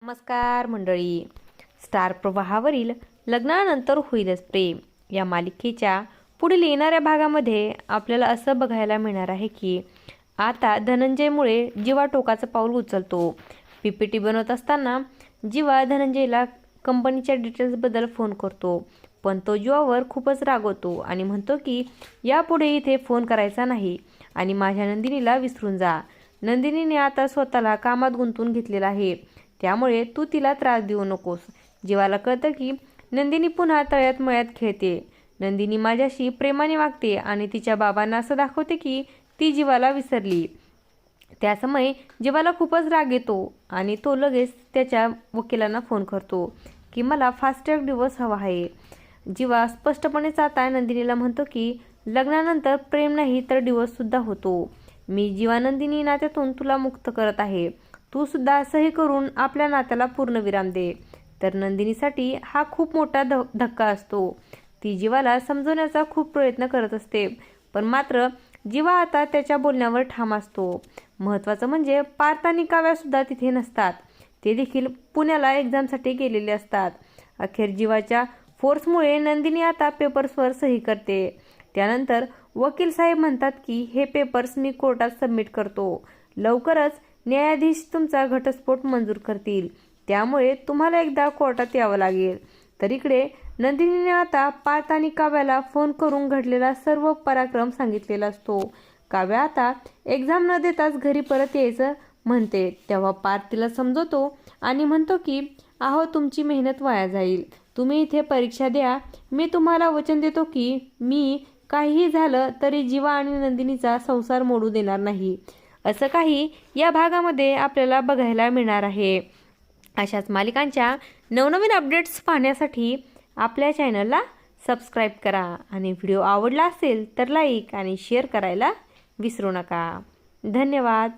नमस्कार मंडळी. स्टार प्रवाहावरील लग्नानंतर होईलच प्रेम या मालिकेच्या पुढील येणाऱ्या भागामध्ये आपल्याला असं बघायला मिळणार आहे की आता धनंजयमुळे जीवा टोकाचं पाऊल उचलतो. पीपीटी बनवत असताना जीवा धनंजयला कंपनीच्या डिटेल्सबद्दल फोन करतो, पण तो जीवावर खूपच रागवतो आणि म्हणतो की यापुढे इथे फोन करायचा नाही आणि माझ्या नंदिनीला विसरून जा. नंदिनीने आता स्वतःला कामात गुंतवून घेतलेला आहे, त्यामुळे तू तिला त्रास देऊ नकोस. जीवाला कळतं की नंदिनी पुन्हा तळ्यात मळ्यात खेळते. नंदिनी माझ्याशी प्रेमाने वागते आणि तिच्या बाबांना असं दाखवते की ती जीवाला विसरली. त्यासमयी जीवाला खूपच राग येतो आणि तो लगेच त्याच्या वकिलांना फोन करतो की मला फास्ट ट्रॅक डिवोर्स हवा आहे. जीवा स्पष्टपणे आता नंदिनीला म्हणतो की लग्नानंतर प्रेम नाही तर डिवोर्ससुद्धा होतो. मी जीवा नंदिनी नात्यातून तुला मुक्त करत आहे. तू सुद्धा सही करून आपल्या नात्याला पूर्णविराम दे. तर नंदिनीसाठी हा खूप मोठा धक्का असतो. ती जीवाला समजवण्याचा खूप प्रयत्न करत असते, पण मात्र जीवा आता त्याच्या बोलण्यावर ठाम असतो. महत्त्वाचं म्हणजे पार्थ आणि काव्या सुद्धा तिथे नसतात. ते देखील पुण्याला एक्झामसाठी गेलेले असतात. अखेर जीवाच्या फोर्समुळे नंदिनी आता पेपर्सवर सही करते. त्यानंतर वकील साहेब म्हणतात की हे पेपर्स मी कोर्टात सबमिट करतो. लवकरच न्यायाधीश तुमचा घटस्फोट मंजूर करतील, त्यामुळे तुम्हाला एकदा कोर्टात यावं लागेल. तर इकडे नंदिनीने आता पार्थ आणि काव्याला फोन करून घडलेला सर्व पराक्रम सांगितलेला असतो. काव्या आता एक्झाम न देताच घरी परत यायचं म्हणते, तेव्हा पार्थ तिला समजवतो आणि म्हणतो की अहो तुमची मेहनत वाया जाईल. तुम्ही इथे परीक्षा द्या. मी तुम्हाला वचन देतो की मी काहीही झालं तरी जीवा आणि नंदिनीचा संसार मोडू देणार नाही. असं काही या भागामध्ये आपल्याला बघायला मिळणार आहे. अशाच मालिकांच्या नवनवीन अपडेट्स पाहण्यासाठी आपल्या चॅनलला सबस्क्राईब करा आणि व्हिडिओ आवडला असेल तर लाईक आणि शेअर करायला विसरू नका. धन्यवाद.